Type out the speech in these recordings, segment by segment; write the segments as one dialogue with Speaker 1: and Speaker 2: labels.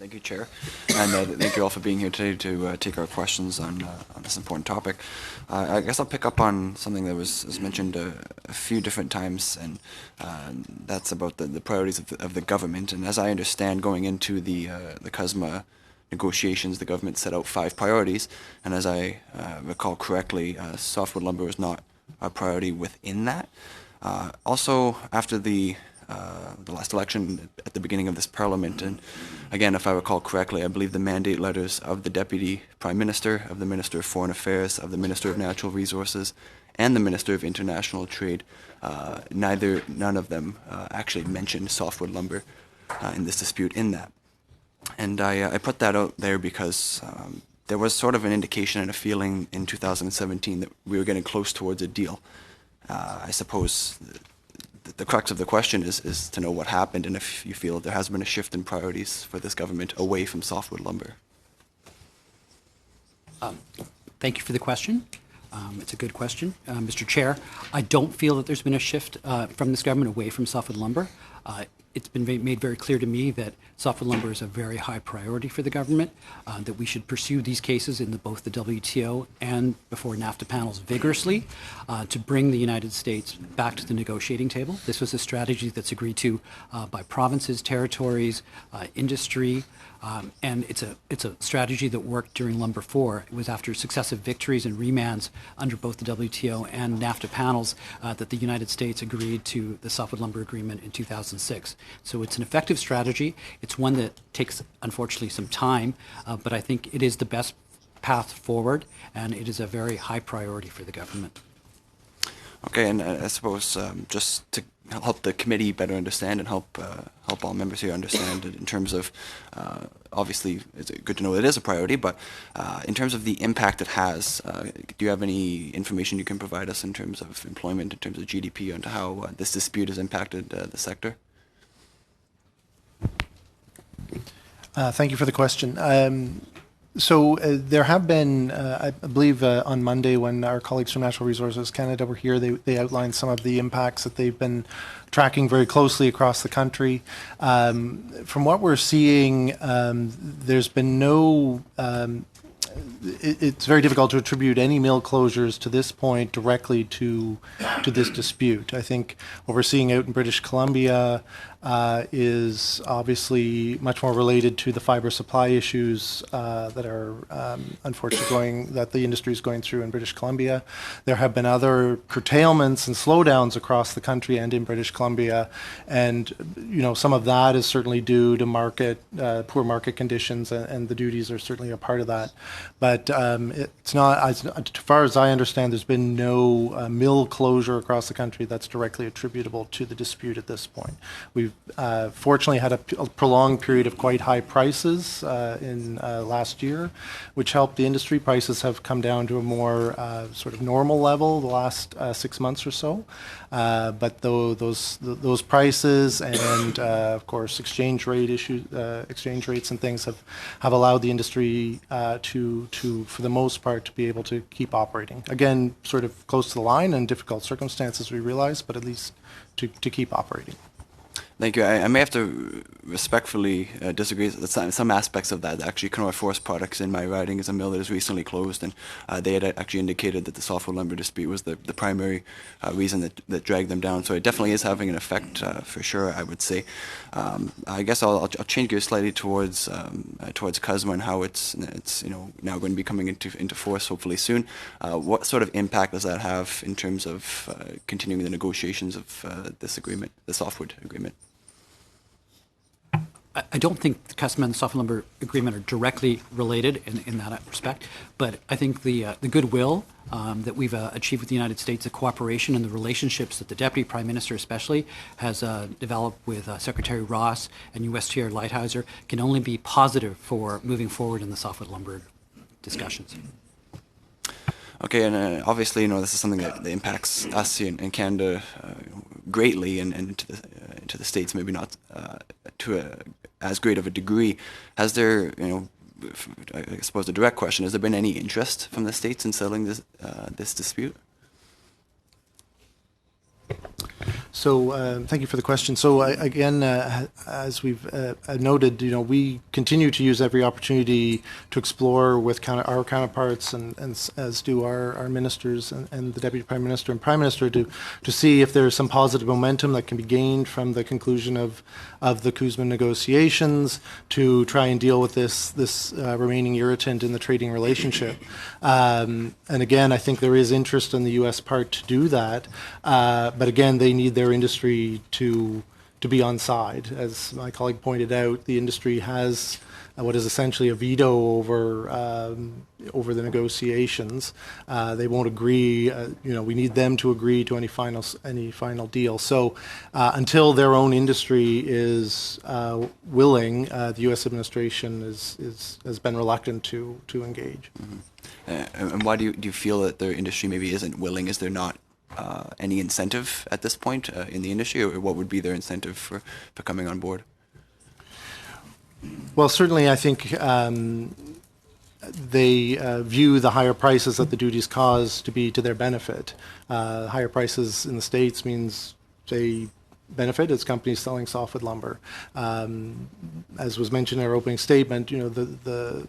Speaker 1: Thank you, Chair, and thank you all for being here today to take our questions on this important topic. I guess I'll pick up on something that was mentioned a few different times, and that's about the priorities of the government. And as I understand, going into the CUSMA negotiations, the government set out 5 priorities, and as I recall correctly, softwood lumber was not a priority within that. Also, after the last election at the beginning of this parliament, and again, if I recall correctly, I believe the mandate letters of the Deputy Prime Minister, of the Minister of Foreign Affairs, of the Minister of Natural Resources, and the Minister of International Trade, none of them actually mentioned softwood lumber in this dispute in that. And I put that out there because there was sort of an indication and a feeling in 2017 that we were getting close towards a deal. I suppose the crux of the question is to know what happened and if you feel there has been a shift in priorities for this government away from softwood lumber.
Speaker 2: Thank you for the question. It's a good question. Mr. Chair, I don't feel that there's been a shift from this government away from softwood lumber. It's been made very clear to me that softwood lumber is a very high priority for the government, that we should pursue these cases in both the WTO and before NAFTA panels vigorously to bring the United States back to the negotiating table. This was a strategy that's agreed to by provinces, territories, industry, and it's a strategy that worked during Lumber 4. It was after successive victories and remands under both the WTO and NAFTA panels that the United States agreed to the Softwood Lumber Agreement in 2006. So it's an effective strategy. It's one that takes, unfortunately, some time, but I think it is the best path forward, and it is a very high priority for the government.
Speaker 1: Okay, and I suppose just to help the committee better understand and help all members here understand in terms of, obviously it's good to know it is a priority, but in terms of the impact it has, do you have any information you can provide us in terms of employment, in terms of GDP, and how this dispute has impacted the sector?
Speaker 3: Thank you for the question. So there have been, I believe on Monday when our colleagues from Natural Resources Canada were here, they outlined some of the impacts that they've been tracking very closely across the country. From what we're seeing, there's been no, it's very difficult to attribute any mill closures to this point directly to this dispute. I think what we're seeing out in British Columbia is obviously much more related to the fiber supply issues that are unfortunately that the industry is going through in British Columbia. There have been other curtailments and slowdowns across the country and in British Columbia, and some of that is certainly due to poor market conditions, and the duties are certainly a part of that. But it's not, as far as I understand, there's been no mill closure across the country that's directly attributable to the dispute at this point. We've fortunately had a prolonged period of quite high prices in last year, which helped the industry. Prices have come down to a more sort of normal level the last 6 months or so. But those prices and of course exchange rate issues, exchange rates and things have allowed the industry to for the most part to be able to keep operating. Again, sort of close to the line and difficult circumstances, we realize, but at least to keep operating.
Speaker 1: Thank you. I may have to respectfully disagree with some aspects of that. Actually, Kenora Forest Products in my riding is a mill that has recently closed, and they had actually indicated that the softwood lumber dispute was the primary reason that dragged them down. So it definitely is having an effect for sure, I would say. I guess I'll change gears slightly towards CUSMA and how it's now going to be coming into force hopefully soon. What sort of impact does that have in terms of continuing the negotiations of this agreement, the softwood agreement?
Speaker 2: I don't think the CUSMA and the Softwood Lumber Agreement are directly related in that respect, but I think the goodwill that we've achieved with the United States, the cooperation and the relationships that the Deputy Prime Minister especially has developed with Secretary Ross and USTR Lighthizer can only be positive for moving forward in the softwood lumber discussions.
Speaker 1: Okay, and obviously, this is something that impacts us here in Canada greatly, and into the States maybe not to as great of a degree. Has there, I suppose the direct question, has there been any interest from the States in settling this dispute?
Speaker 3: So thank you for the question. So again, as we've noted, we continue to use every opportunity to explore with our counterparts and as do our ministers and the Deputy Prime Minister and Prime Minister to see if there's some positive momentum that can be gained from the conclusion of the CUSMA negotiations to try and deal with this remaining irritant in the trading relationship. And again, I think there is interest on the U.S. part to do that, but again, they need their industry to be on side. As my colleague pointed out, the industry has what is essentially a veto over the negotiations. They won't agree. We need them to agree to any final deal. So until their own industry is willing, the U.S. administration has been reluctant to engage.
Speaker 1: Mm-hmm. And why do you feel that their industry maybe isn't willing? Is there not any incentive at this point in the industry, or what would be their incentive for coming on board?
Speaker 3: Well, certainly I think they view the higher prices that the duties cause to be to their benefit. Higher prices in the States means they benefit as companies selling softwood lumber. As was mentioned in our opening statement, the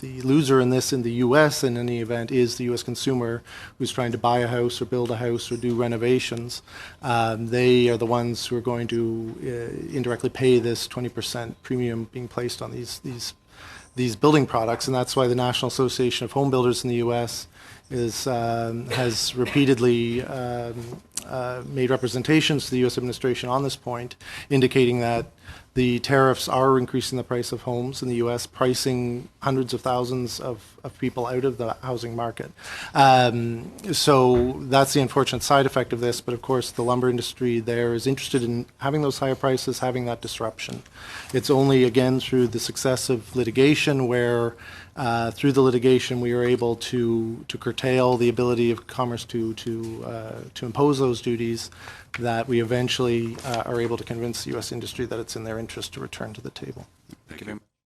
Speaker 3: loser in this in the U.S. in any event is the U.S. consumer who's trying to buy a house or build a house or do renovations. They are the ones who are going to indirectly pay this 20% premium being placed on these building products, and that's why the National Association of Home Builders in the U.S. has repeatedly made representations to the U.S. administration on this point, indicating that the tariffs are increasing the price of homes in the U.S., pricing hundreds of thousands of people out of the housing market. So that's the unfortunate side effect of this, but of course the lumber industry there is interested in having those higher prices, having that disruption. It's only, again, through the success of litigation where through the litigation we are able to curtail the ability of commerce to impose those duties, that we eventually are able to convince the U.S. industry that it's in their interest to return to the table.
Speaker 1: Thank you very much.